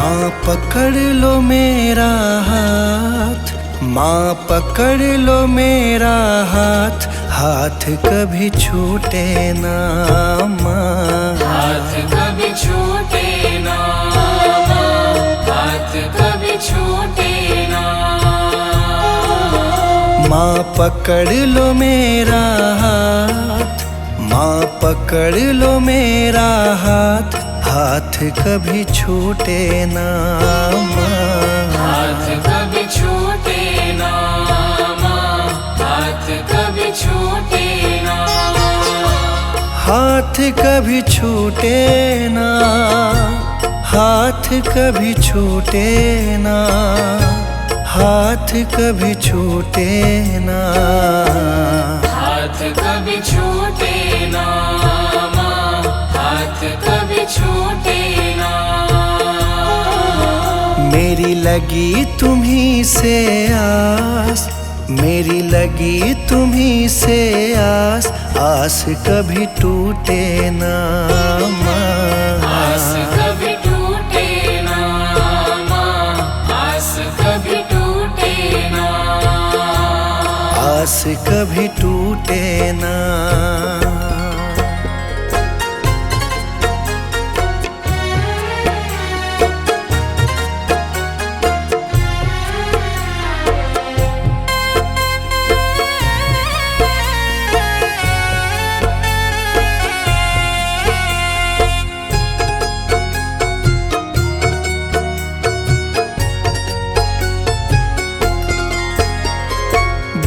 माँ पकड़ लो मेरा हाथ, माँ पकड़ लो मेरा हाथ, हाथ कभी छूटे ना माँ। हाथ कभी छूटे ना माँ, हाथ कभी छूटे ना। माँ पकड़ लो मेरा हाथ, माँ पकड़ लो मेरा हाथ, हाथ कभी छूटे ना माँ। हाथ कभी छूटे ना माँ, हाथ कभी छूटे ना। हाथ कभी छूटे ना, हाथ कभी छूटे ना, हाथ कभी छूटे ना। हाथ कभी छूटे ना माँ, हाथ कभी छूटे ना। मेरी लगी तुम्हीं से आस, मेरी लगी तुम्हीं से आस, आस कभी टूटे ना माँ। आस कभी टूटे ना माँ, आस कभी टूटे ना। आस कभी टूटे ना।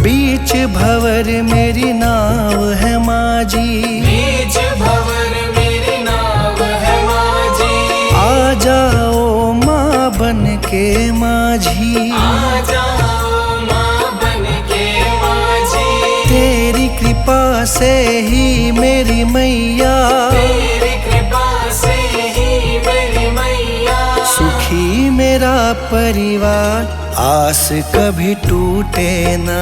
बीच भंवर मेरी नाव है माझी, बीच भंवर मेरी नाव है माझी। आ जाओ माँ बन के माझी, आ जाओ माँ बन के माझी। तेरी कृपा से ही मेरी मैया, तेरी कृपा से ही मेरी मैया। सुखी मेरा परिवार, आस कभी टूटे ना।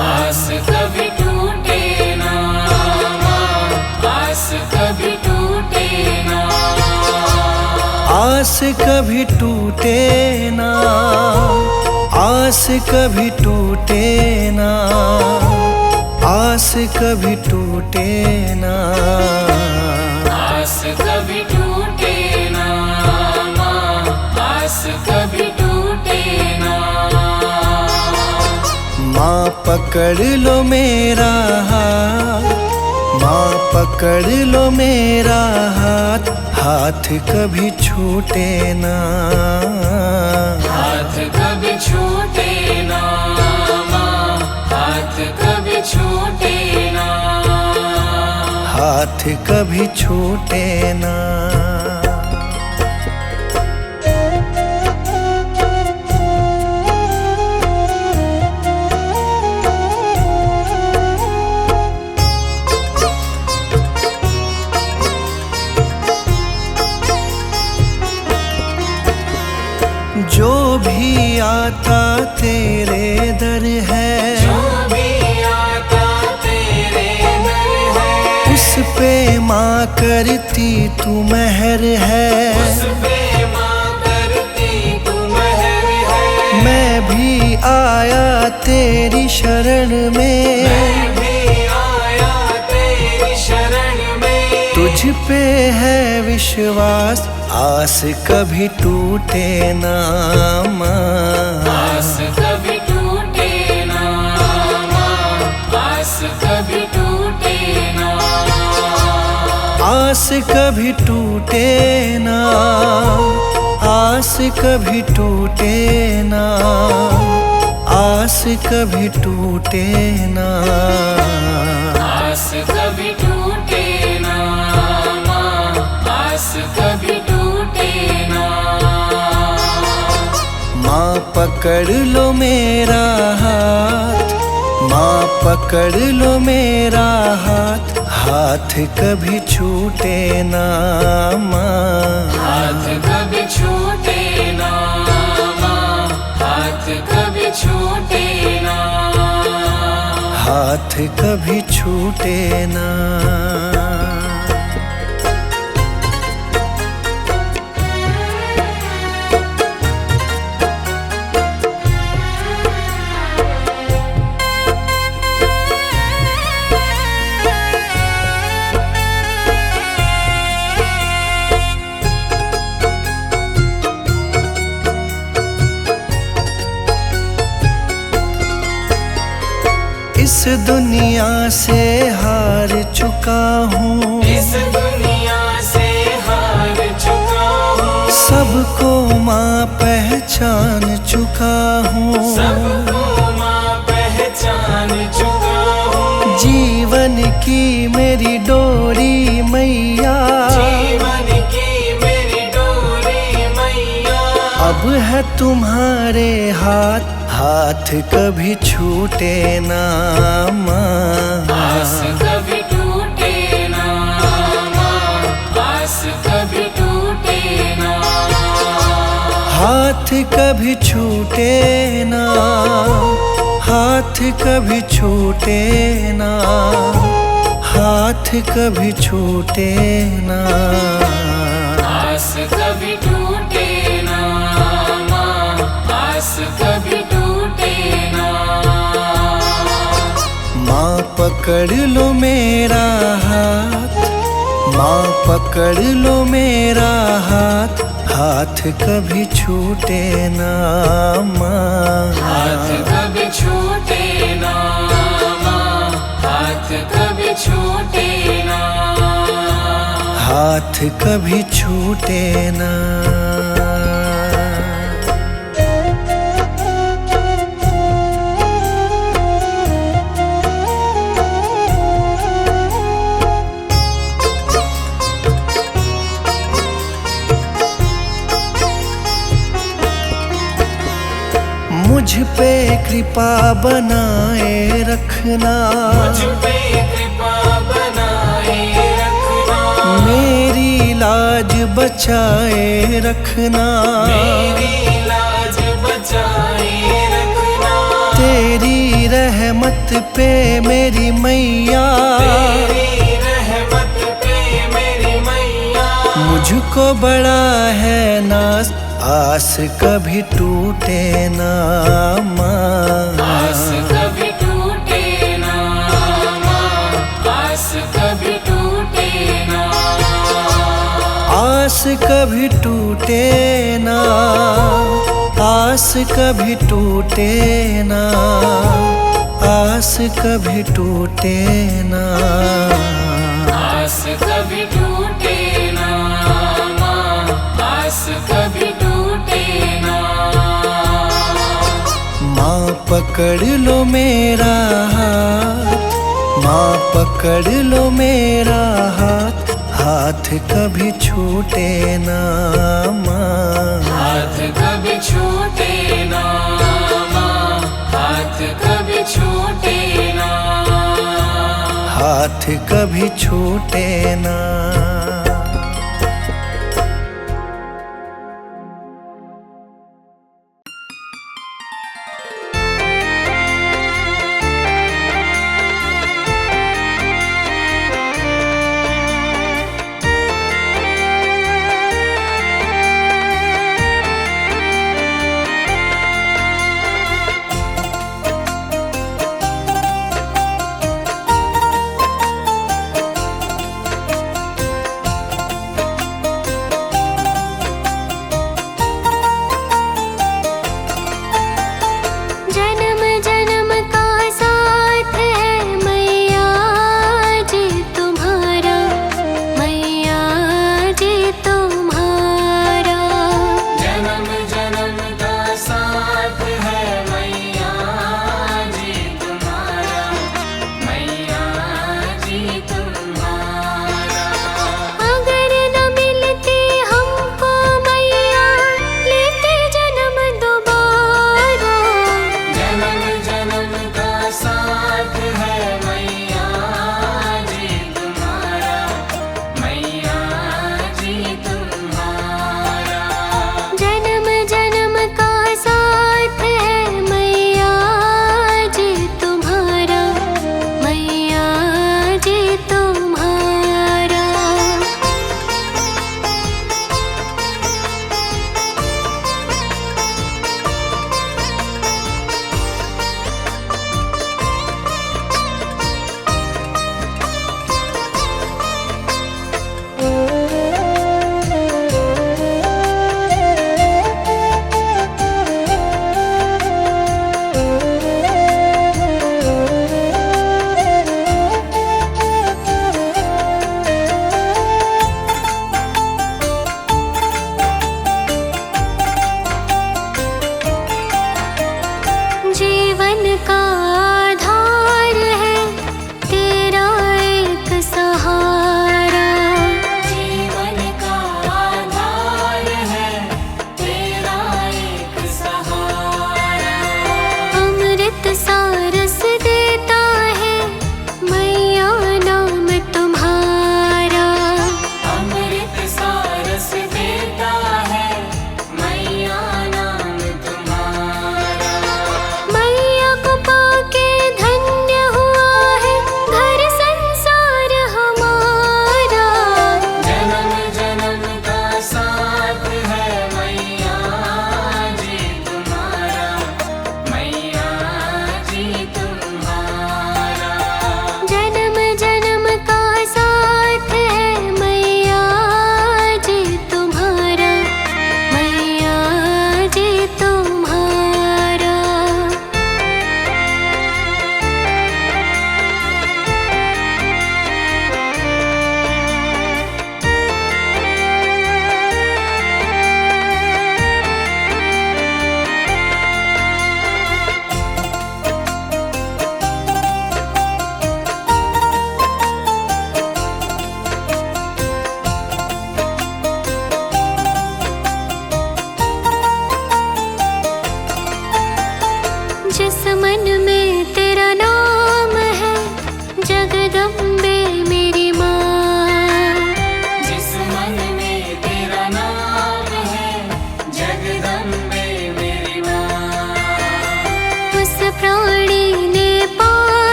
आस कभी टूटे ना माँ, आस कभी टूटे ना। आस कभी टूटे ना, आस कभी टूटे ना, आस कभी टूटे ना। आस कभी टूटे ना माँ, आस कभी टूटे ना। माँ पकड़ लो मेरा हाथ, माँ पकड़ लो मेरा हाथ, हाथ कभी छूटे ना। हाथ कभी छूटे ना माँ, हाथ कभी छूटे ना। हाथ कभी छूटे ना। जो भी आता तेरे दर है, जो भी आता तेरे दर है, उस पे माँ करती तू मेहर है। उस पे माँ करती तू मेहर है। मैं भी आया तेरी शरण में, मैं भी आया तेरी शरण में। तुझ पे है विश्वास, आस कभी टूटे ना माँ। आस कभी टूटे ना माँ, आस कभी टूटे ना। आस कभी टूटे ना, आस कभी टूटे ना, आस कभी टूटे ना। आस कभी टूटे ना माँ, आस कभी टूटे ना। माँ पकड़ लो मेरा हाथ, माँ पकड़ लो मेरा हाथ, हाथ कभी छूटे ना माँ। हाथ कभी छूटे ना माँ, हाथ कभी छूटे ना। हाथ कभी छूटे ना। इस दुनिया से हार चुका हूँ, इस दुनिया से हार चुका हूँ, सबको माँ पहचान चुका हूँ, सबको माँ पहचान चुका हूँ। जीवन की मेरी डोरी मैया, जीवन की मेरी डोरी मैया, अब है तुम्हारे हाथ, हाथ कभी छूटे ना माँ। आस कभी टूटे ना माँ, आस कभी टूटे ना, हाथ कभी छूटे ना, हाथ कभी छूटे ना, हाथ कभी छूटे ना। आस कभी टूटे ना माँ, आस कभी टूटे ना। माँ पकड़ लो मेरा हाथ, माँ पकड़ लो मेरा हाथ, हाथ कभी छूटे ना माँ। हाथ कभी छूटे ना माँ, हाथ कभी छूटे ना, हाथ कभी छूटे ना। मुझ पे कृपा बनाए रखना, मुझ पे कृपा बनाए रखना, मेरी लाज बचाए रखना, मेरी लाज बचाए रखना, तेरी रहमत पे मेरी मैया, तेरी रहमत पे मेरी मैया, मुझको बड़ा है नाज, आस कभी टूटे ना माँ। आस कभी टूटे ना माँ, आस कभी टूटे ना, आस कभी टूटे ना, आस कभी टूटे ना, आस कभी टूटे ना। आस कभी टूटे ना माँ, आस कभी टूटे ना। माँ पकड़ लो मेरा हाथ, माँ पकड़ लो मेरा हाथ, हाथ कभी छूटे ना माँ। हाथ कभी छूटे ना माँ, हाथ कभी छूटे ना, हाथ कभी छूटे ना।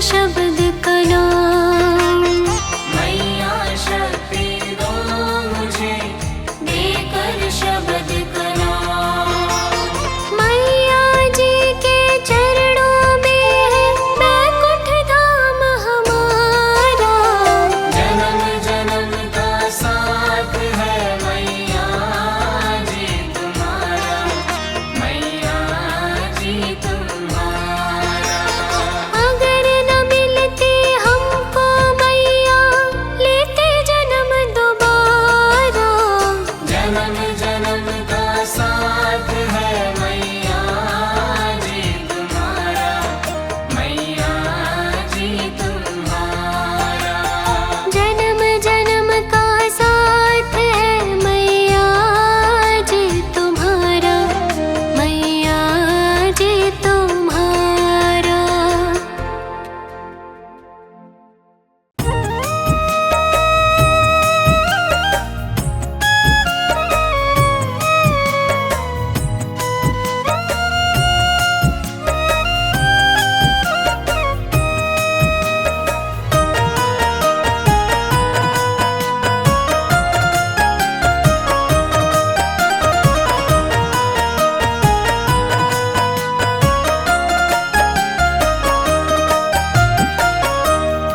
शब्द का नाम। मैया शक्ति दो मुझे देकर शब्द का नाम। मैया जी के चरणों में है बैकुंठ धाम हमारा। जन्म जन्म का साथ है मैया जी तुम्हारा, मैया जी तुम्हारा। अगर न मिलती हमको मैया लेते जन्म दोबारा। जन्म जन्म का साथ है मैया जी तुम्हारा, मैया जी तुम्हारा। जन्म जन्म का साथ है मैया जी तुम्हारा, मैया जी तुम्हारा।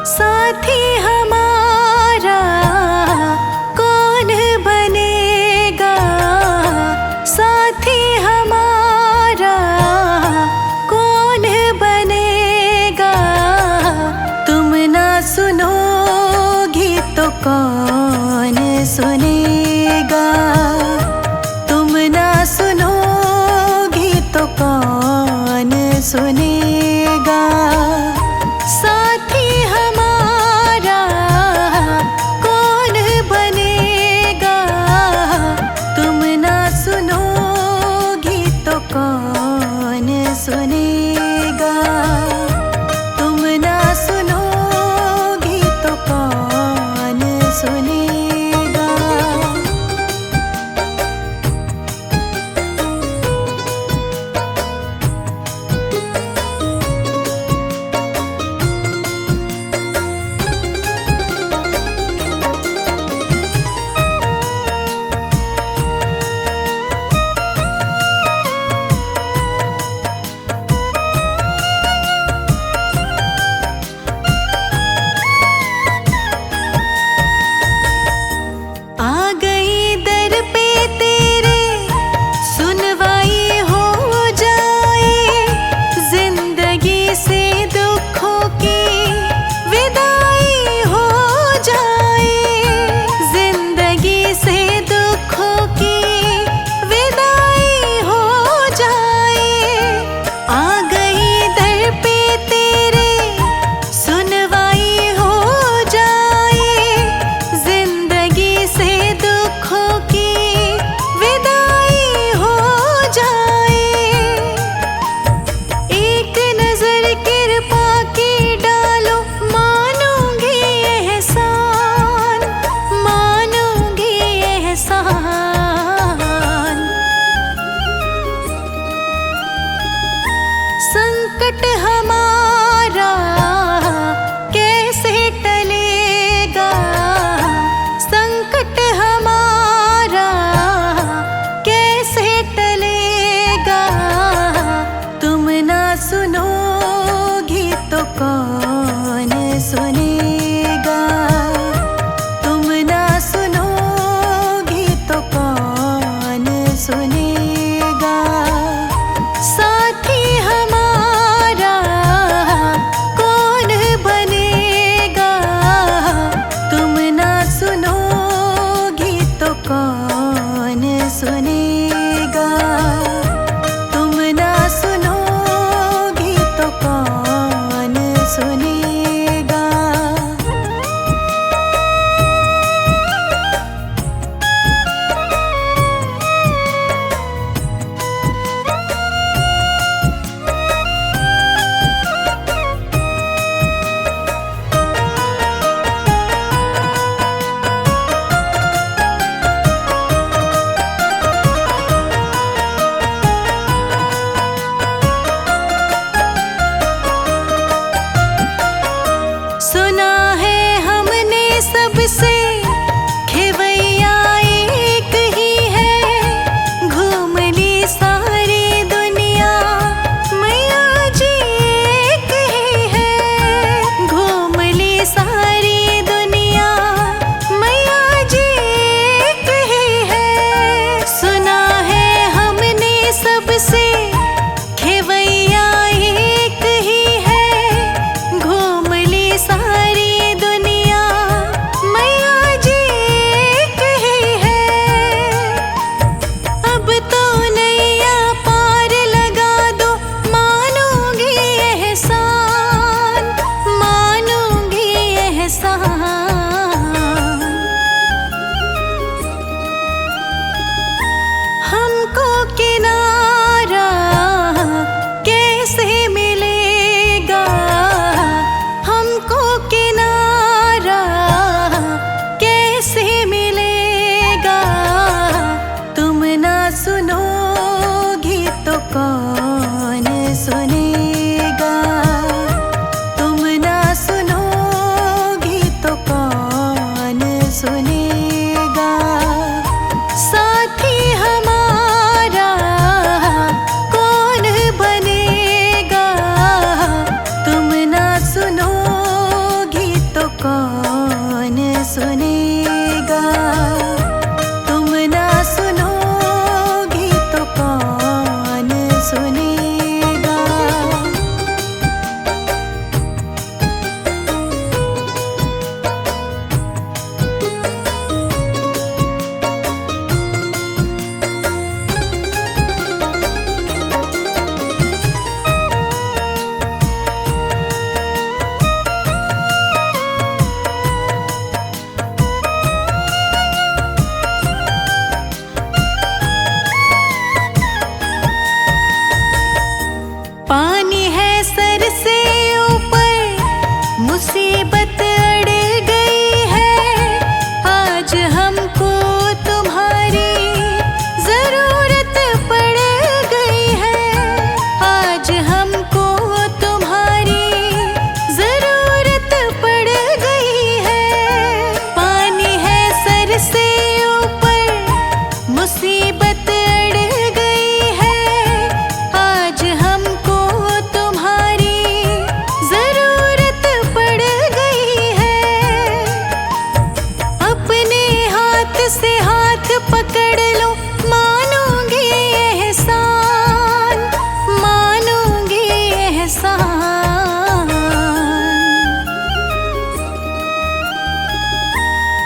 साथी हमारा कौन बनेगा, साथी हमारा कौन बनेगा। तुम ना सुनोगी तो कौन सुनेगा, तुम ना सुनोगी तो कौन सुनेगा। साथी हमारा कौन बनेगा, तुम ना सुनोगी तो कौन सुनेगा, तुम ना सुनोगी तो कौन सुनेगा। आ गई दर पे तेरे सुनवाई हो जाए, जिंदगी से दुखों की विदाई हो जाए, जिंदगी से दुखों की विदाई हो जाए। आ गई दर पे तेरे सुनवाई हो जाए, जिंदगी से दुखों की विदाई हो जाए। एक नजर कृपा की डालो, मानूंगी एहसान, मानूंगी एहसान। संकट हमारा कैसे टलेगा, संकट हमारा कैसे टलेगा। तुम ना सुनोगी तो कौन सुनेगा, तुम ना सुनोगी तो कौन सुनेगा। साथी हमारा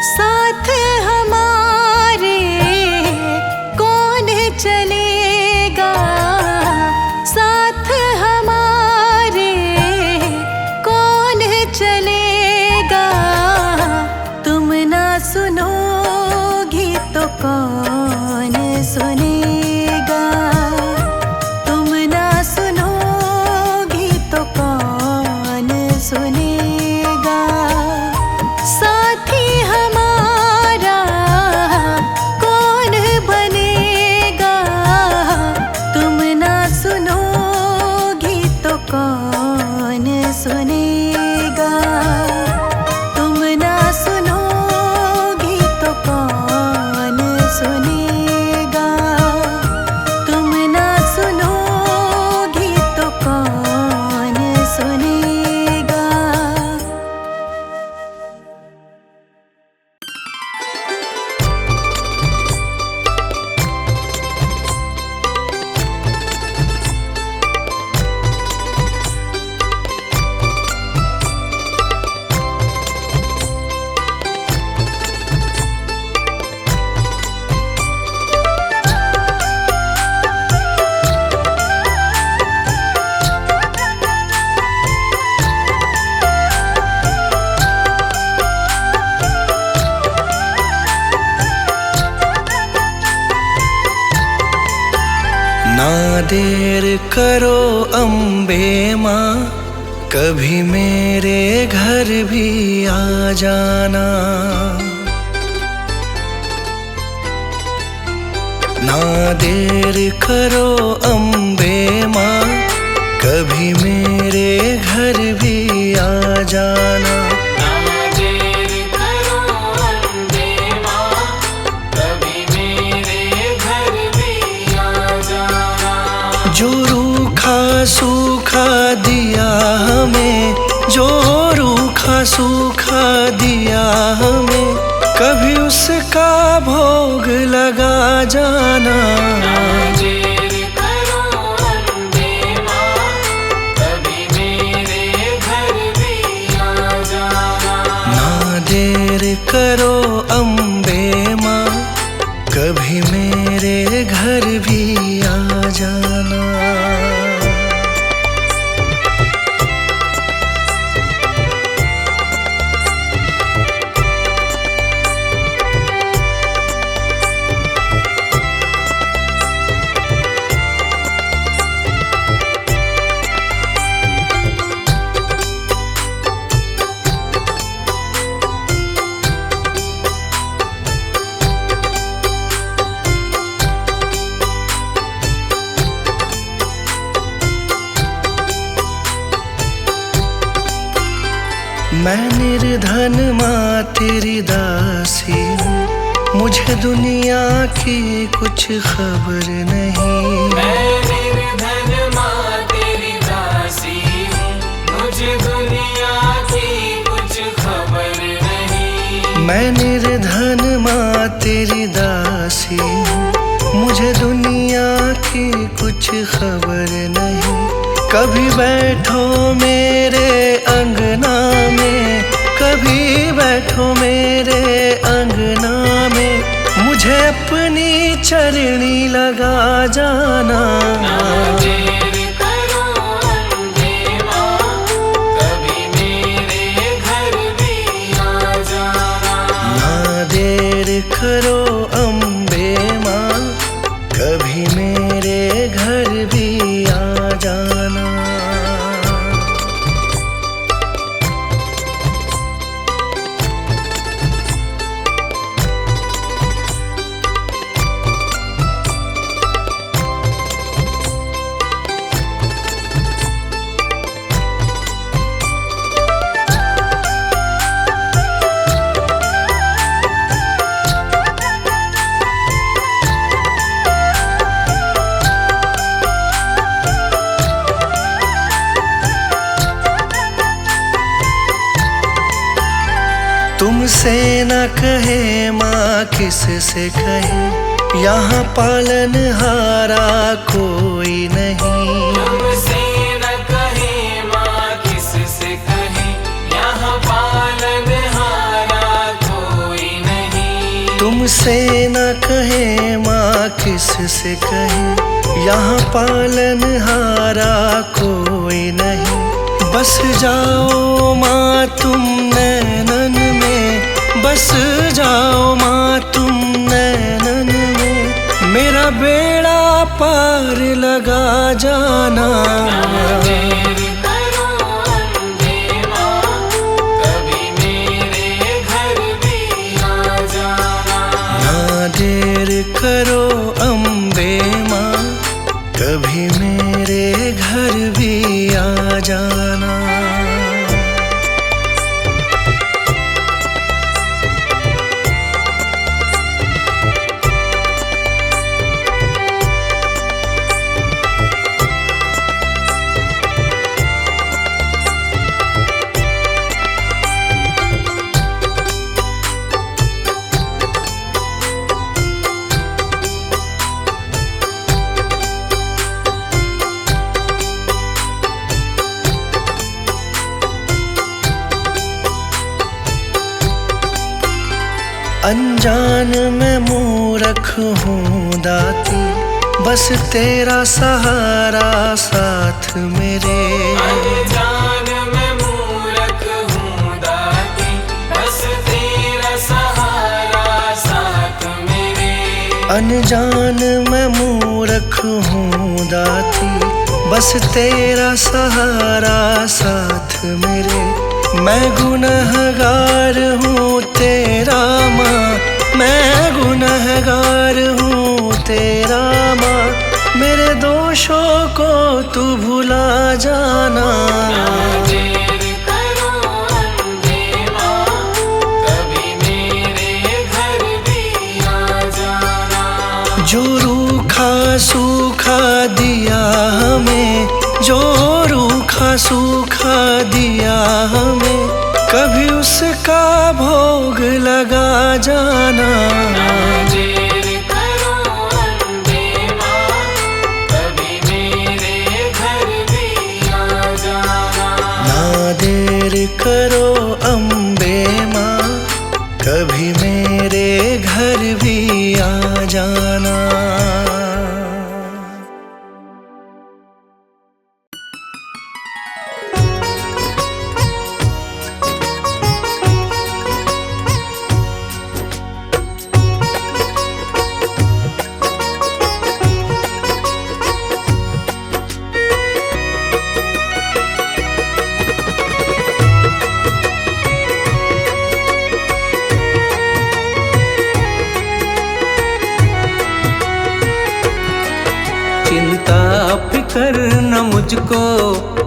साथ हमारे कौन चलेगा, साथ हमारे कौन चलेगा। तुम ना सुनोगी तो कौन सुनेगा, तुम ना सुनोगी तो कौन सुनेगा। साथी हमारा कौन बनेगा, तुम ना सुनोगी तो कौन सुनेगा, तुम ना सुनोगी तो कौन सुनेगा, तुम ना सुनोगी तो कौन सुनेगा। ना देर करो अम्बे माँ, कभी मेरे घर भी आ जाना। ना देर करो अम्बे माँ, कभी मेरे घर भी आ जाना। ना देर करो अम्बे माँ, कभी मेरे घर भी आ जाना। जो रूखा सूखा दिया हमें, जो रूखा सूखा दिया हमें, कभी उसका भोग लगा जाना। ना देर करो अम्बे माँ, कभी मेरे घर भी आ जाना। ना देर करो अम्बे माँ, कभी मेरे घर भी आ जाना। मैं निर्धन माँ तेरी दासी हूँ, मुझे दुनिया की कुछ खबर नहीं। मैं निर्धन माँ तेरी दासी हूँ, मुझे दुनिया की कुछ खबर नहीं। मैं निर्धन माँ तेरी दासी हूँ, मुझे दुनिया की कुछ खबर नहीं। कभी बैठो मेरे अंगना में, कभी बैठो मेरे अंगना में, मुझे अपनी चरणी लगा जाना। ना देर करो अम्बे माँ, कभी मेरे घर भी आ जाना। ना देर करो अम्बे माँ, कभी मेरे घर भी आ जाना। तुमसे न कहे माँ किस से कहे, यहाँ पालनहारा कोई नहीं। तुमसे न कहे तुमसे न कहे माँ किस से कहे, यहाँ पालनहारा कोई नहीं। बस जाओ माँ तुम नैनन में, बस जाओ माँ तुम नैनन में, मेरा बेड़ा पार लगा जाना। देर करो अम्बे माँ, कभी मेरे घर भी आ जाना। ना देर करो अम्बे माँ, कभी मेरे घर भी आ जाना। अनजान मैं मूर्ख हूँ दाती, बस तेरा सहारा साथ मेरे। अनजान मैं मूर्ख हूँ दाती, बस तेरा सहारा साथ मेरे। अनजान मैं मूर्ख हूँ दाती, बस तेरा सहारा साथ मेरे। मैं गुनहगार हूँ तेरा माँ, मैं गुनहगार हूँ तेरा माँ, मेरे दोषों को तू भुला जाना। देर करो अम्बे माँ, कभी मेरे घर भी आ जाना। जो रूखा सूखा दिया हमें, जो रूखा सूखा दिया हमें, कभी उसका भोग लगा जाना। देर करो अम्बे माँ, कभी मेरे घर भी आ जाना। ना देर करो अम्बे माँ, कभी मेरे घर भी आ जाना। चिंता फिकर न मुझको,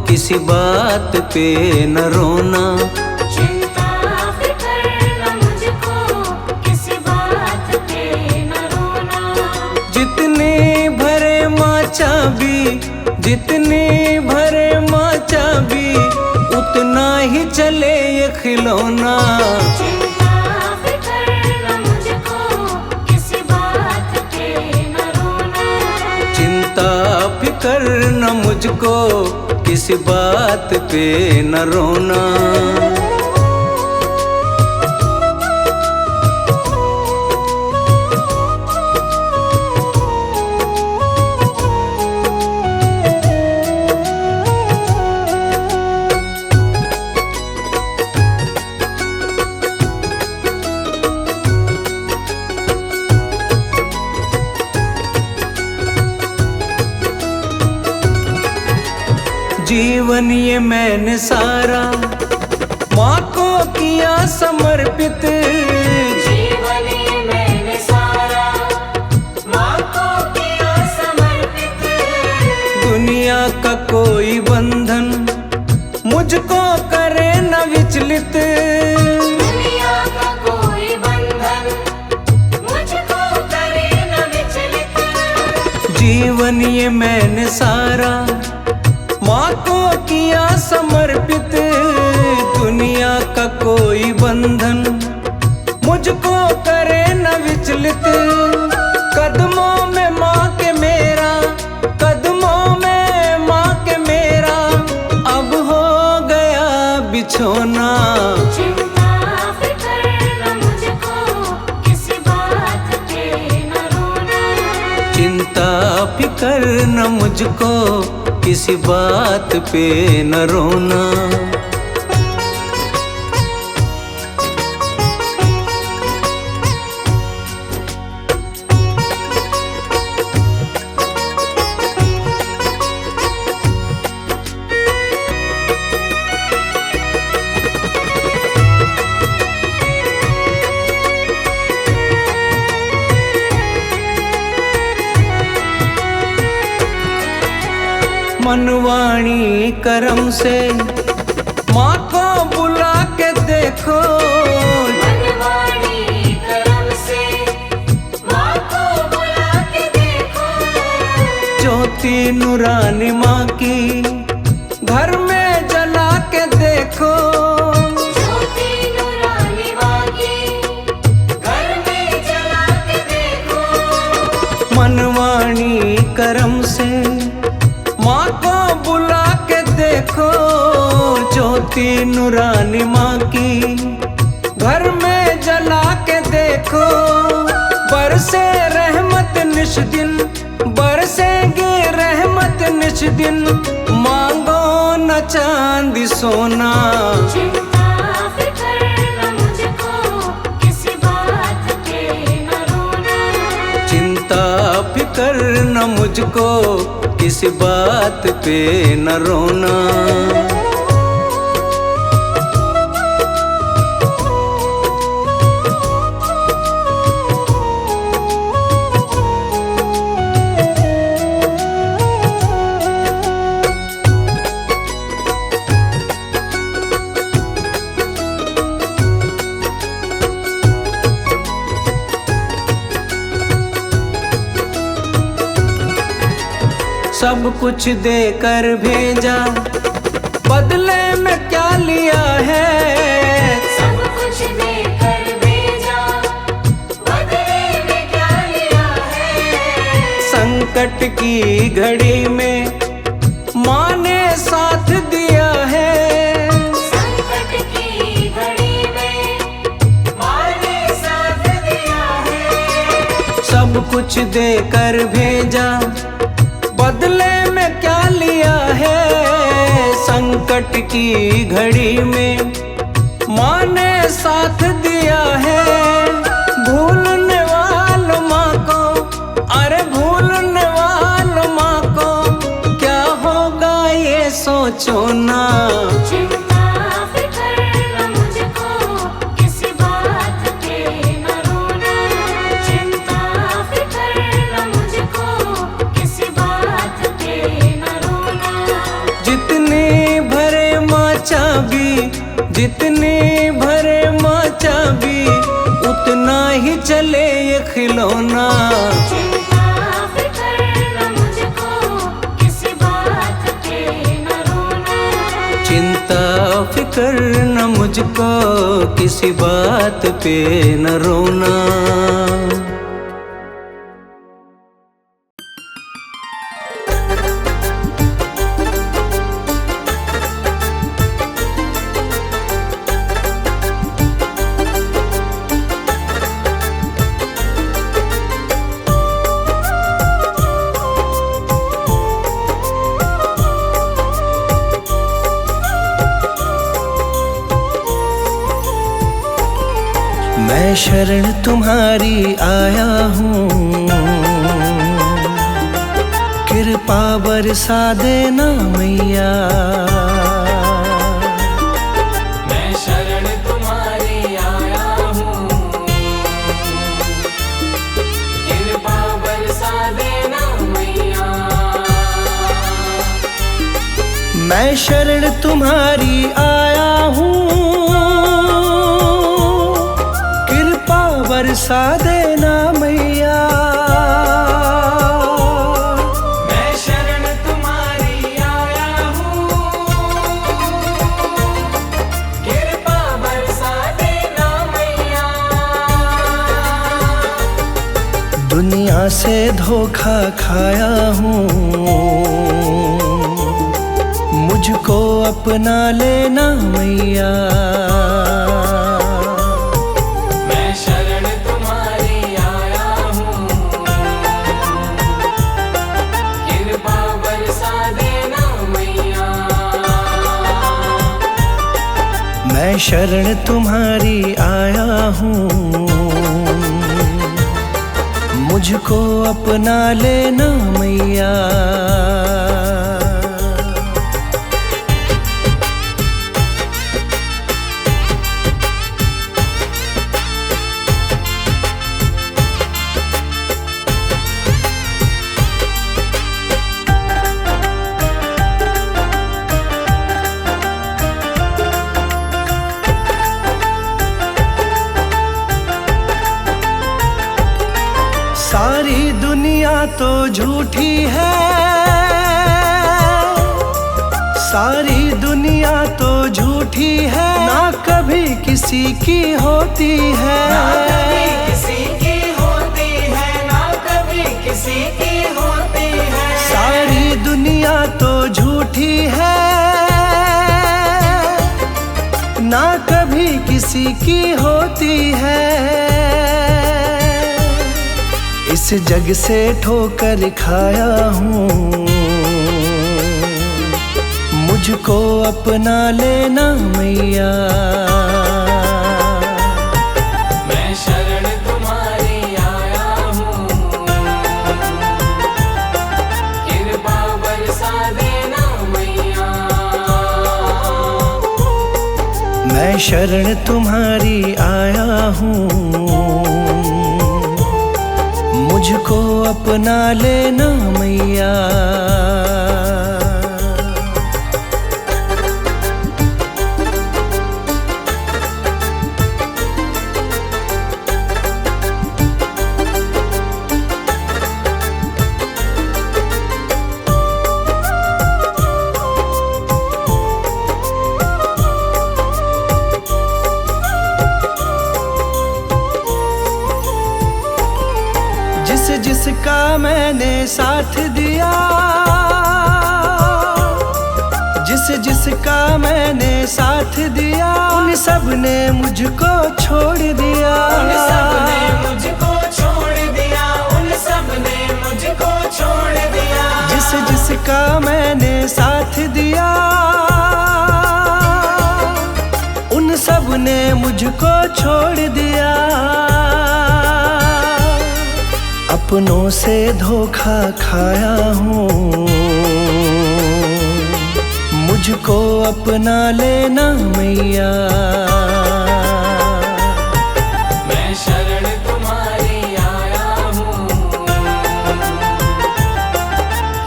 किसी बात पे न रोना। चिंता फिकर न मुझको, किसी बात पे न रोना। जितने भरे माँ चाबी, जितने भरे माँ चाबी, उतना ही चले ये खिलौना। चिंता फिकर न मुझको, किसी बात पे न रोना। चिंता फिकर न मुझको, किसी बात पे न रोना। जीवन ये मैंने सारा माँ को किया समर्पित। जीवन ये मैंने सारा माँ को किया समर्पित। दुनिया का कोई बंधन मुझको करे न विचलित। दुनिया का कोई बंधन मुझको करे न विचलित। जीवन ये मैंने सारा माँ को किया समर्पित। दुनिया का कोई बंधन मुझको करे न विचलित। कदमों में माँ के मेरा, कदमों में माँ के मेरा, अब हो गया बिछोना। चिंता फिकर न मुझको, किसी बात फिकर न मुझको, किसी बात पे न रोना। मनवाणी करम से माँ को बुला के देखो, मनवाणी करम से माँ को बुला के देखो। ज्योति नूरानी माँ की घर में जला के देखो, ज्योति नूरानी माँ की घर में जला के देखो। मनवाणी करम से माँ को बुला के देखो, ज्योति नूरानी माँ की घर में जला के देखो। बरसे रहमत निश दिन, बरसेंगे रहमत निश दिन, मांगो न चांदी सोना। चिंता फिकर न मुझको, किसी बात पे न रोना। चिंता फिकर न मुझको, किसी बात पे न रोना। सब कुछ देकर भेजा, बदले में क्या लिया है। सब कुछ देकर भेजा, बदले में क्या लिया है। संकट की घड़ी में माँ ने साथ दिया है। संकट की घड़ी में माँ ने साथ दिया है। सब कुछ देकर भेजा, बदले में क्या लिया है। संकट की घड़ी में माँ ने साथ दिया है। भूलने वालों माँ को, अरे भूलने वालों माँ को, क्या होगा ये सोचो ना। चिंता फिकर न मुझको, किसी बात पे न रोना। चिंता फिकर न मुझको, किसी बात पे न रोना। जितनी भरे माँ चाबी, जितनी भरे माँ चाबी, उतना ही चले ये खिलौना। चिंता फिकर न मुझको, किसी बात पे न रोना। चिंता फिकर न मुझको, किसी बात पे न रोना। मैं शरण तुम्हारी आया हूँ, कृपा बरसा देना मैया। मैं शरण तुम्हारी आया हूँ, कृपा बरसा देना मैया। मैं शरण तुम्हारी आया हूँ, कृपा बरसा देना मैया। मैं शरण तुम्हारी आया हूँ, कृपा बरसा देना मैया। दुनिया से धोखा खाया हूँ, मुझको अपना लेना मैया। मैं शरण तुम्हारी आया हूँ, मैं शरण तुम्हारी आया हूँ, मुझको अपना लेना मैया। सारी दुनिया तो झूठी है, सारी दुनिया तो झूठी है, ना कभी किसी की होती है, ना कभी किसी की होती है, ना कभी किसी की होती है। सारी दुनिया तो झूठी है, ना कभी किसी की होती है। इस जग से ठोकर खाया हूँ, मुझको अपना लेना मैया। मैं शरण तुम्हारी आया हूँ, कृपा बरसा देना मैया। मैं शरण तुम्हारी आया हूँ, मुझको अपना लेना मैया। जिसका मैंने साथ दिया, जिसका मैंने साथ दिया, उन सब ने मुझको छोड़ दिया, उन सब ने मुझको छोड़ दिया, उन सब ने मुझको छोड़ दिया। जिसका मैंने साथ दिया, उन सब ने मुझको छोड़ दिया। अपनों से धोखा खाया हूँ, मुझको अपना लेना मैया। मैं शरण तुम्हारी आया हूँ,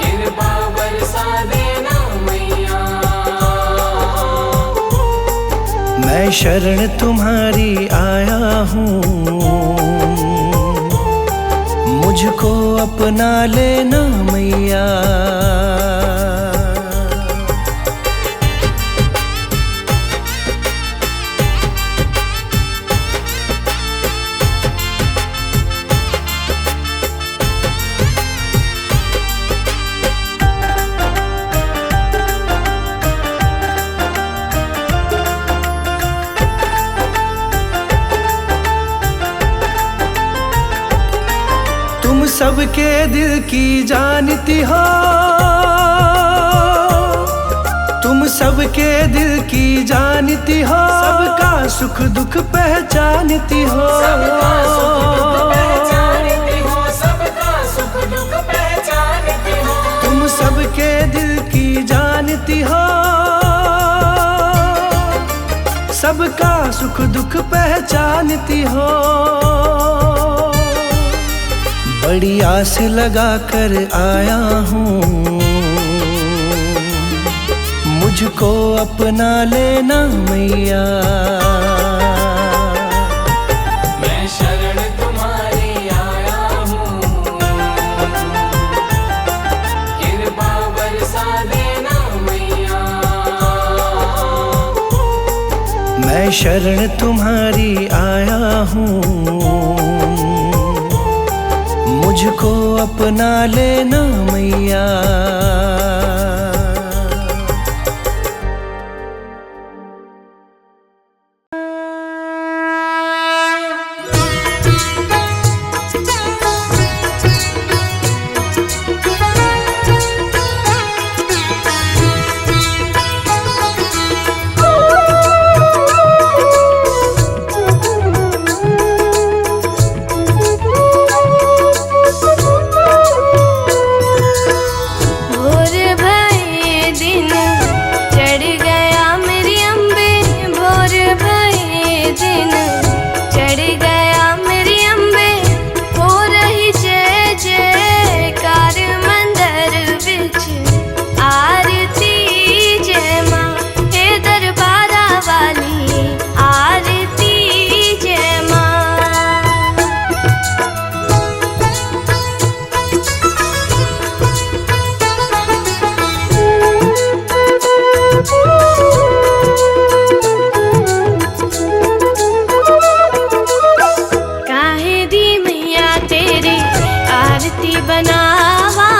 कृपा बरसा देना मैया। मैं शरण तुम्हारी आया हूँ, मुझको अपना लेना मैया। सबके दिल की जानती हो, तुम सबके दिल की जानती हो, सबका सुख दुख पहचानती हो, सबका सुख दुख पहचानती हो, सबका सुख दुख पहचानती हो। तुम सबके दिल की जानती हो, सबका सुख दुख पहचानती हो। बड़ी आस लगा कर आया हूँ, मुझको अपना लेना मैया। मैं शरण तुम्हारी आया हूँ, कृपा बरसा देना मैया। मैं शरण तुम्हारी आया हूँ, मुझको अपना लेना मैया। काहे दी मैया तेरी आरती बनावा,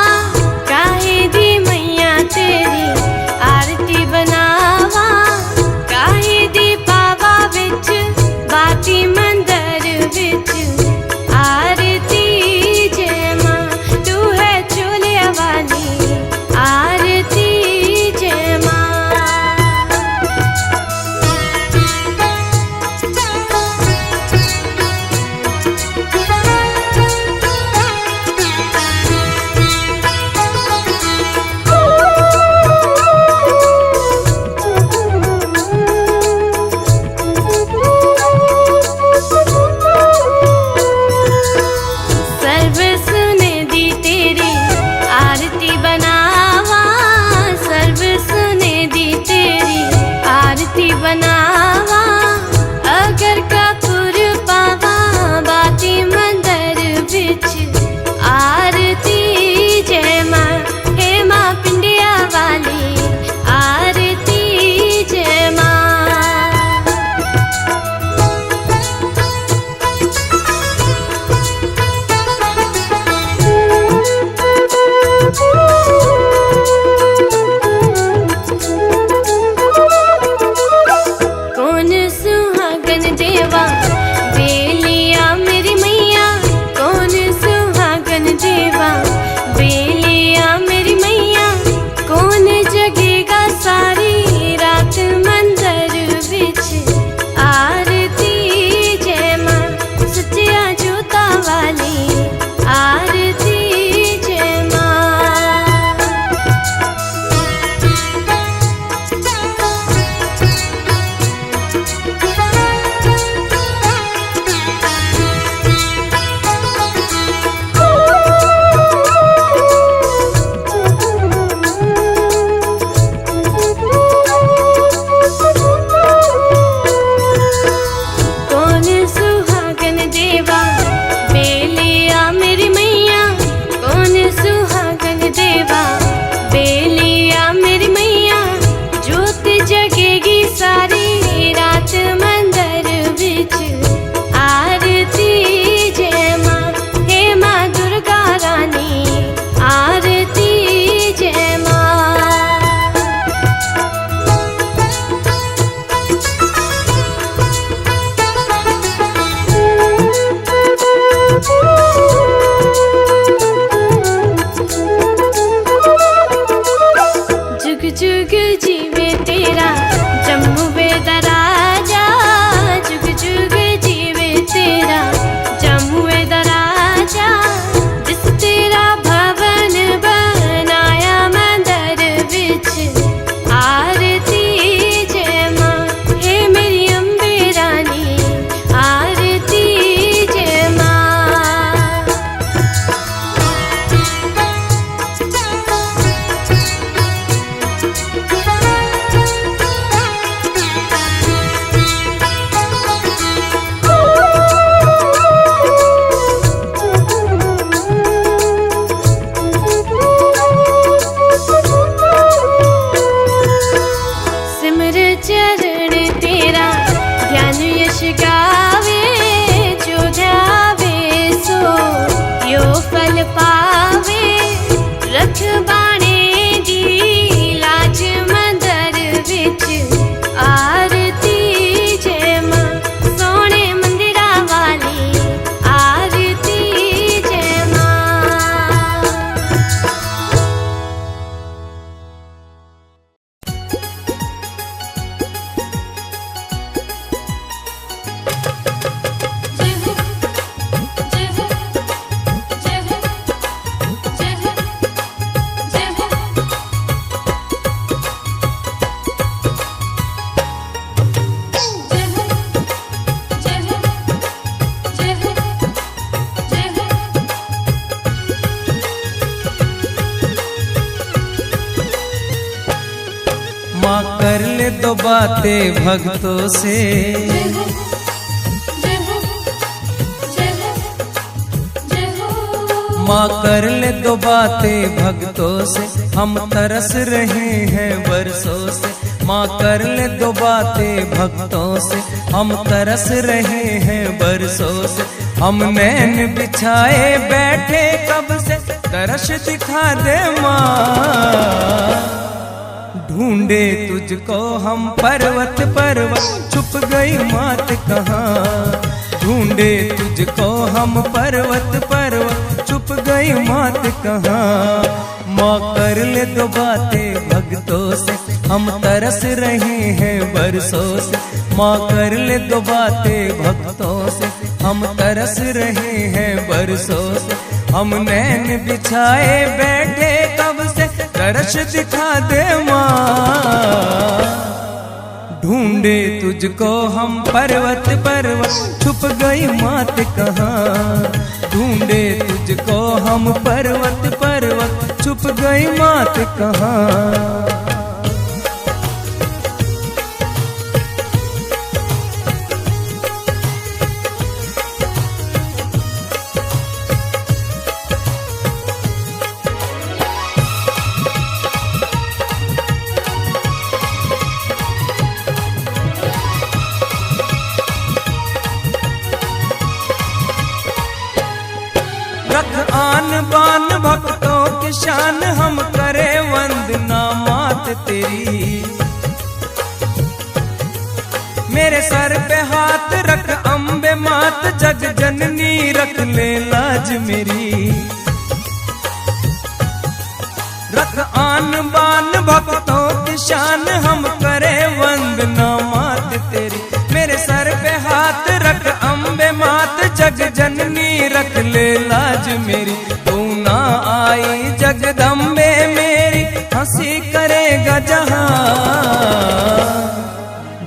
काहे दी मैया तेरी आरती बनावा, काहे दी पावा विच बाती मंदर विच आरती जय मां, तू है चोलिया वाली आरती जय मां। सर्व सुने दी तेरी आरती बनावा, सर्व सुने दी तेरी आरती बनावा, अगर कपूर पावा बाती मंदर बिच आरती जय मां, हे मां पिंडिया वाली आरती जय मां। कौन सुहागन देवा बेलिया मेरी मैया, कौन सुहागन देवा बेलिया मेरी मैया, कौन जगेगा सारी रात मंदिर विच आरती जय मां, सच्चिया जोता वाली आरती जय मां। कौन सुहागन देवा बेलिया मेरी मैया, कौन सुहागन देवा बेलिया मेरी मैया, जोत जगेगी सारी रात मंदिर विच आरती जय मां, हे मां दुर्गा रानी आरती जय मां। जुग जुग जीवे तेरा जम्मू वेदा राजा, जुग जुग जीवे तेरा जम्मू वेदा राजा, जिस तेरा भवन बनाया मंदिर विच आरती जय मां, हे मेरी अम्बे रानी आरती जय मां। सिमर चरण तेरा ध्यान यश गावे, जो ध्यावे सो यो फल पावे, रख बाणे दी लाज मंदर विच आरती जय मां, सोने मंदिरा वाली आरती जय मां। माँ कर ले दो बातें भक्तों से, माँ कर ले दो बातें भक्तों से, हम तरस रहे हैं बरसों से, माँ कर ले दो बातें भक्तों से, हम तरस रहे हैं बरसों से। हम नैन बिछाए बैठे कब से, दर्श दिखा दे माँ। ढूंढे तुझको हम पर्वत पर्वत, छुप गई मात कहाँ। ढूंढे तुझको हम पर्वत पर्वत, छुप गई मात कहाँ। माँ कर ले दो बातें भक्तों से, हम तरस रहे हैं बरसों से। माँ कर ले दो बातें भक्तों से, हम तरस रहे हैं बरसों से। हम नैन बिछाए बैठे कब से, दर्श दिखा दे माँ। ढूंढे तुझको हम पर्वत पर्वत, छुप गई मात कहाँ। ढूंढे तुझको हम पर्वत पर्वत, छुप गई मात कहाँ। रख आन बान भक्तों की शान, हम करे वंदना मात तेरी। मेरे सर पे हाथ रख अम्बे मात, जग जननी रख ले लाज मेरी। रख आन बान भक्तों की शान, हम करे वंदना मात तेरी। मेरे सर पे हाथ रख अम्बे मात, जग जननी रख ले लाज मेरी। तू ना आई जगदम्बे मेरी, हंसी करेगा जहां।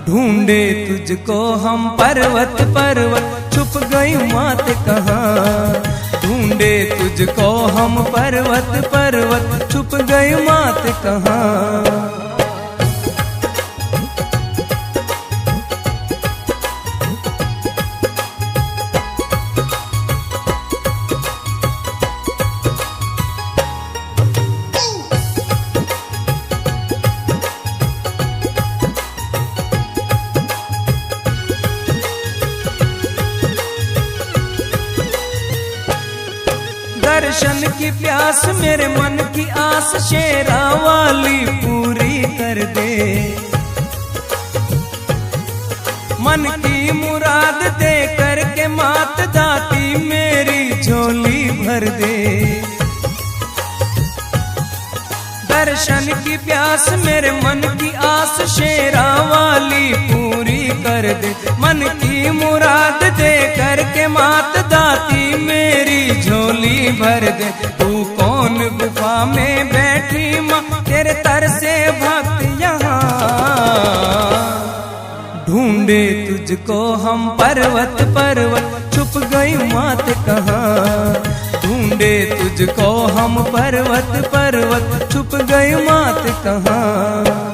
ढूंढे तुझको हम पर्वत पर्वत, छुप गई मात कहाँ। ढूंढे तुझको हम पर्वत पर्वत, छुप गई मात कहाँ। दर्शन की प्यास मेरे मन की आस, शेरा वाली पूरी कर दे। मन की मुराद दे करके मात, दाती मेरी झोली भर दे। दर्शन की प्यास मेरे मन की आस, शेरा वाली पूरी कर दे। मन की मुराद दे करके मात, दाती मेरी झोली भर दे। तू कौन गुफा में बैठी माँ, तेरे तर से भक्त यहाँ। ढूंढे तुझको हम पर्वत पर्वत, छुप गई मात कहाँ। ढूंढे तुझको हम पर्वत पर्वत, छुप गई मात कहाँ।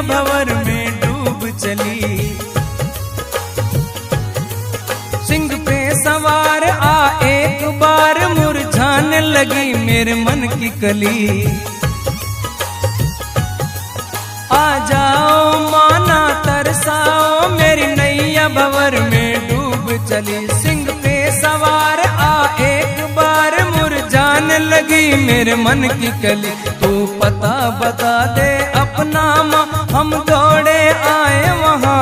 भंवर में डूब चली, सिंह पे सवार आ एक बार, मुरझाने लगी मेरे मन की कली। आ जाओ माना तरसाओ, मेरी नैया भंवर में डूब चली। सिंह पे सवार आ एक बार, मुरझाने लगी मेरे मन की कली। तू पता बता दे अपना माँ, हम दौड़े आए वहाँ।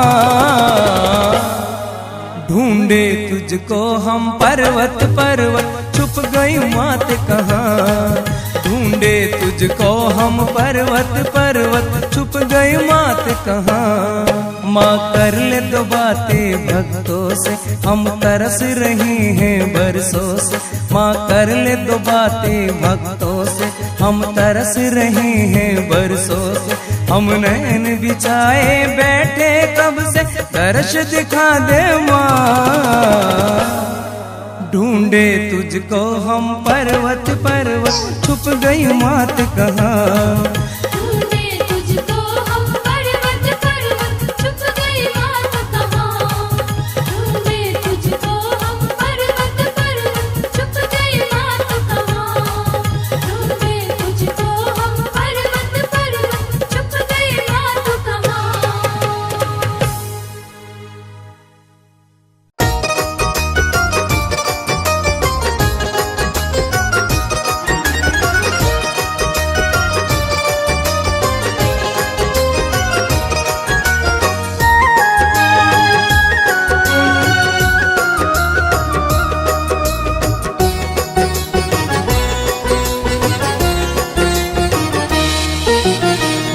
ढूंढे तुझको हम पर्वत पर्वत, छुप गई मात कहाँ। ढूंढे तुझको हम पर्वत पर्वत, छुप गई मात कहाँ। माँ कर ले दो बातें भक्तों से, हम तरस रहे हैं बरसों से। माँ कर ले दो बातें भक्तों से, हम तरस रहे हैं बरसों से। हम नैन बिछाए बैठे कब से, दर्श दिखा दे माँ। ढूंढे तुझको हम पर्वत पर्वत, छुप गई मात कहाँ। ढूंढे तुझको हम पर्वत पर्वत, छुप गई मात कहाँ। ढूंढे तुझको हम पर्वत पर्वत, छुप गई मात कहाँ। ढूंढे तुझको हम पर्वत पर्वत, छुप गई मात कहाँ।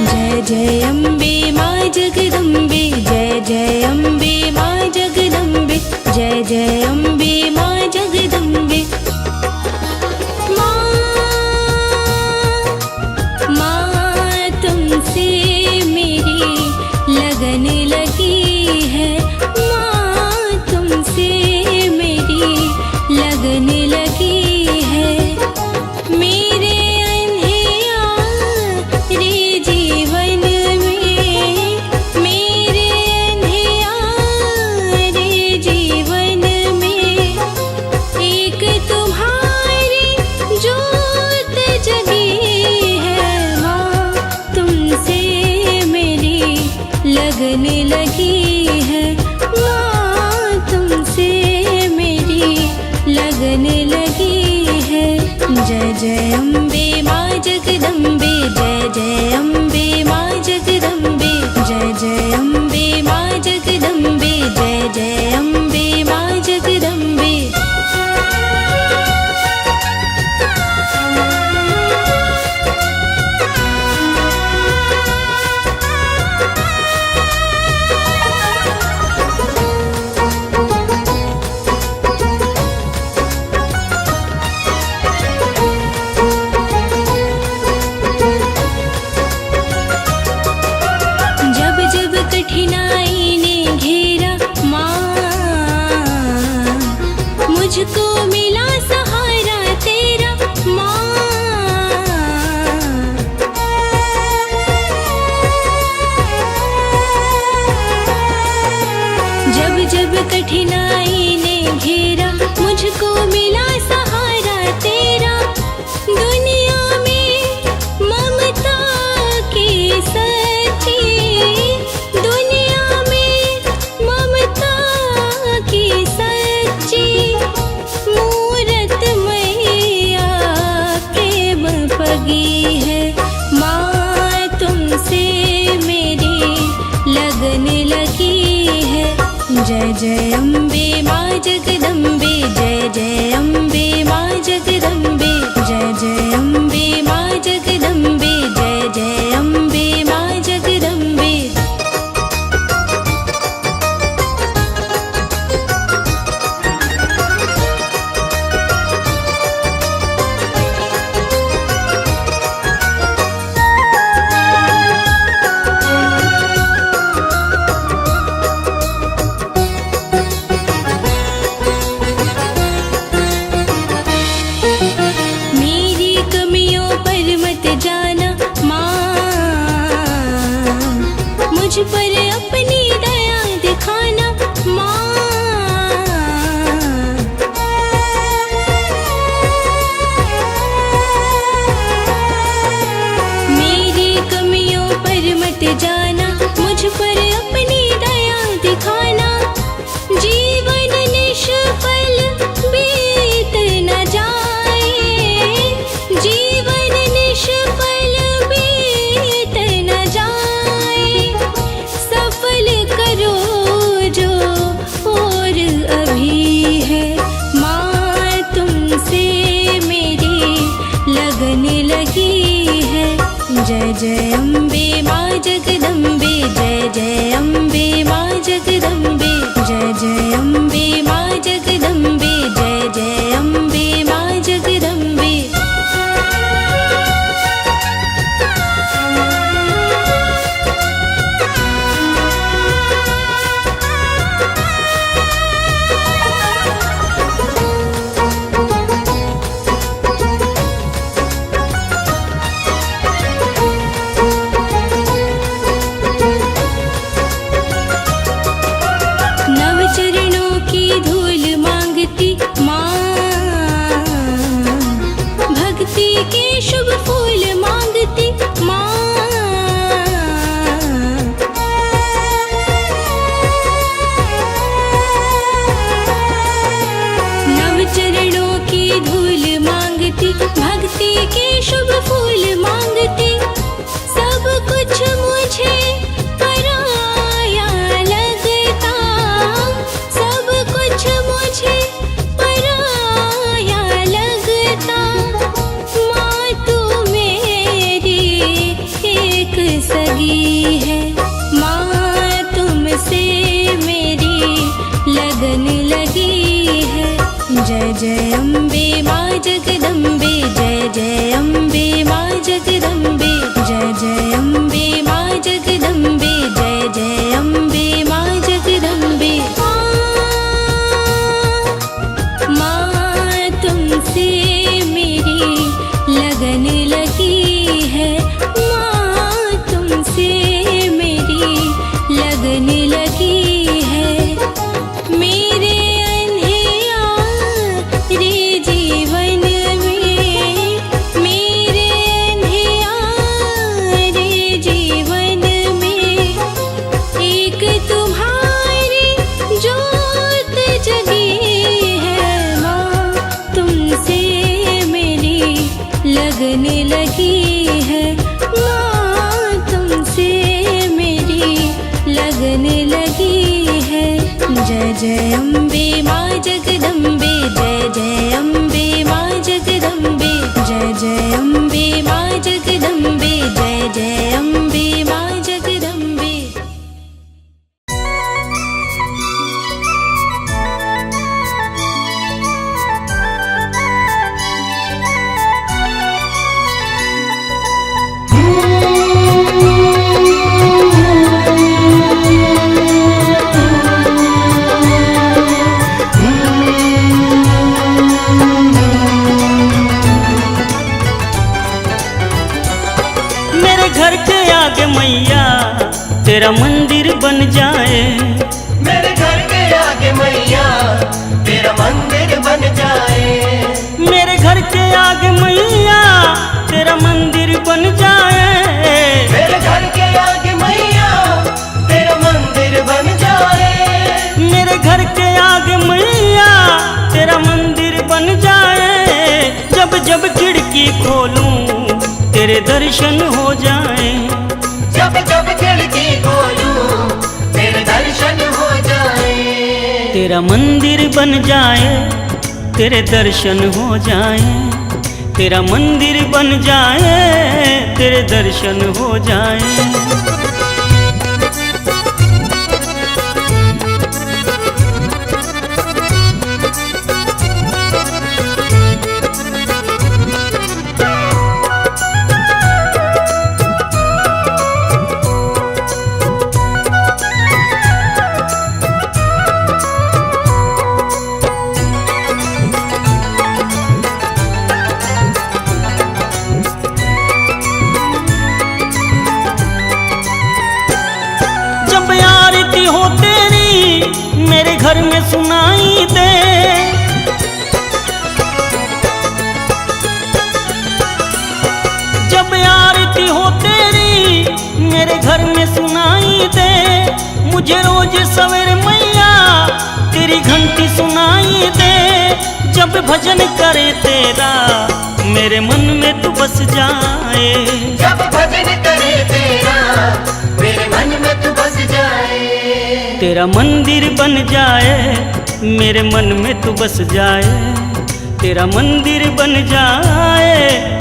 जय जय अम्बे माँ जगदम्बे, जय जय अम्बे माँ जगदम्बे, जय जय अम्बे माँ जगदम्बे। माँ तुमसे मेरी लगन लगी है, माँ तुमसे मेरी लगन लगी है। मेरे रे जीवन में, मेरे रे जीवन में, एक तुम्हारी जोत जगी है। माँ तुमसे मेरी लगन लगी है, माँ तुमसे मेरी लगन लगी है। जय जय अम्बे माँ जगदम्बे, जय जय अम्बे माँ जगदम्बे, जय जय अम्बे माँ जगदम्बे, जय जय अम्बे माँ जगदम्बे। जब जब कठिनाई ने घेरा माँ, मुझको मिला सहारा तेरा माँ। जब जब कठिनाई ने घेरा, मुझको मिला सहारा तेरा। दुनिया में ममता की सच्ची, दुनिया में ममता की सच्ची मूरत मैया प्रेम पगी है। माँ तुमसे मेरी लगन लगी है। जय जय अम्बे माँ जगदम्बे, जय जय अम्बे माँ जगदम्बे, जय जय अम्बे माँ जगदम्बे, जय जय अम्बे माँ जगदम्बे। मेरी कमियों पर मत जाना, शुभ फूल मांगती माँ। नव चरणों की धूल मांगती, भक्ति के शुभ फूल मांगती। सब कुछ मुझे पराया लगता, सब कुछ मुझे पराया लगता। माँ तू मेरी एक सगी है, माँ तुमसे मेरी लगन लगी है। जय जय अम्बे माँ जगदम्बे, जय जय अम्बे माँ जगदम्बे, जय जय अम्बे माँ जगदम्बे, जय जय अम्बे माँ जगदम्बे। माँ तुमसे मेरी लगन लगी है, माँ तुमसे मेरी लगन लगी है। मेरे अंधेरे जीवन में, मेरे अंधेरे जीवन में एक तुम्हारी जोत जगी है। माँ तुमसे मेरी लगन लगी है, माँ तुमसे मेरी लगन लगी है। जय जय अम्बे माँ जगदम्बे, जय जय अम्बे माँ जगदम्बे, जय जय अम्बे माँ जगदम्बे, जय जय अम्बे माँ जगदम्बे। मेरे घर के आगे मैया तेरा मंदिर बन जाए, मेरे घर के आगे मैया तेरा मंदिर बन जाए। मेरे घर के आगे मैया तेरा मंदिर बन जाए। मेरे घर के आगे मैया तेरा मंदिर बन जाए। मेरे घर के आगे मैया तेरा मंदिर बन जाए। जब जब खिड़की खोलूं तेरे दर्शन हो जाए, जब जब खिड़की खोलूं तेरे दर्शन हो जाए। तेरा मंदिर बन जाए, तेरे दर्शन हो जाए। तेरा मंदिर बन जाए, तेरे दर्शन हो जाए। मेरे घर में सुनाई दे, जब आरती हो तेरी मेरे घर में सुनाई दे। मुझे रोज सवेरे मैया तेरी घंटी सुनाई दे। जब भजन करे तेरा मेरे मन में तू बस जाए, जब भजन करे तेरा मेरे मन में तू बस जाए। तेरा मंदिर बन जाए, मेरे मन में तू बस जाए। तेरा मंदिर बन जाए,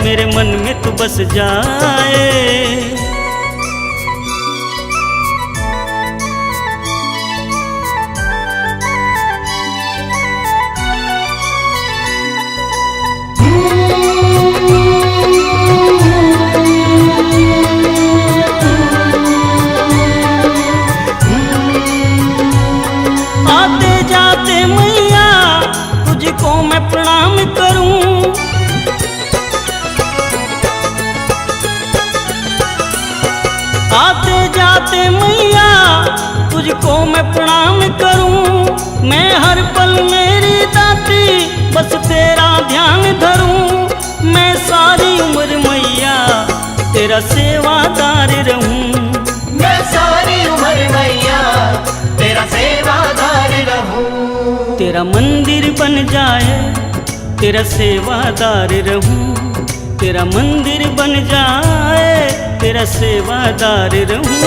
मेरे मन में तू बस जाए। आते जाते मैया तुझको मैं प्रणाम करूं। आते जाते मैया तुझको मैं प्रणाम करूं। मैं हर पल मेरी दाती बस तेरा ध्यान धरूं। मैं सारी उम्र तेरा सेवादार रहूं। मैं सारी उम्र मैया तेरा सेवादार रहूं। तेरा मंदिर बन जाए तेरा सेवादार रहूं। तेरा मंदिर बन जाए तेरा सेवादार रहूं।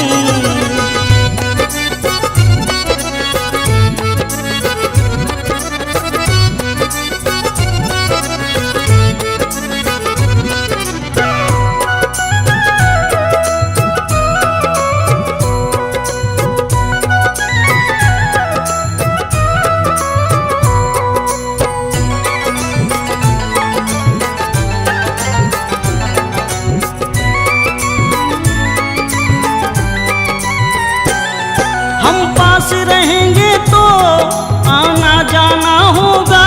हम पास रहेंगे तो आना जाना होगा।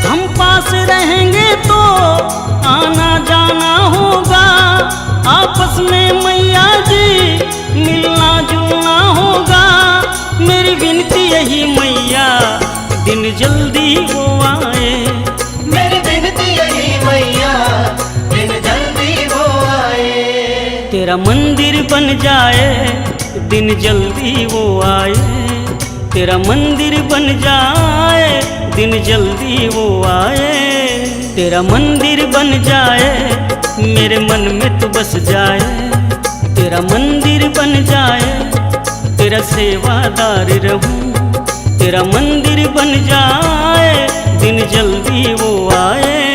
हम पास रहेंगे तो आना जाना होगा। आपस में मैया जी मिलना जुलना होगा। मेरी विनती यही मैया दिन जल्दी वो आए। मेरी विनती यही मैया दिन जल्दी वो आए। तेरा मंदिर बन जाए दिन जल्दी वो आए। तेरा मंदिर बन जाए दिन जल्दी वो आए। तेरा मंदिर बन जाए मेरे मन में तू बस जाए। तेरा मंदिर बन जाए तेरा सेवादार रहूं। तेरा मंदिर बन जाए दिन जल्दी वो आए।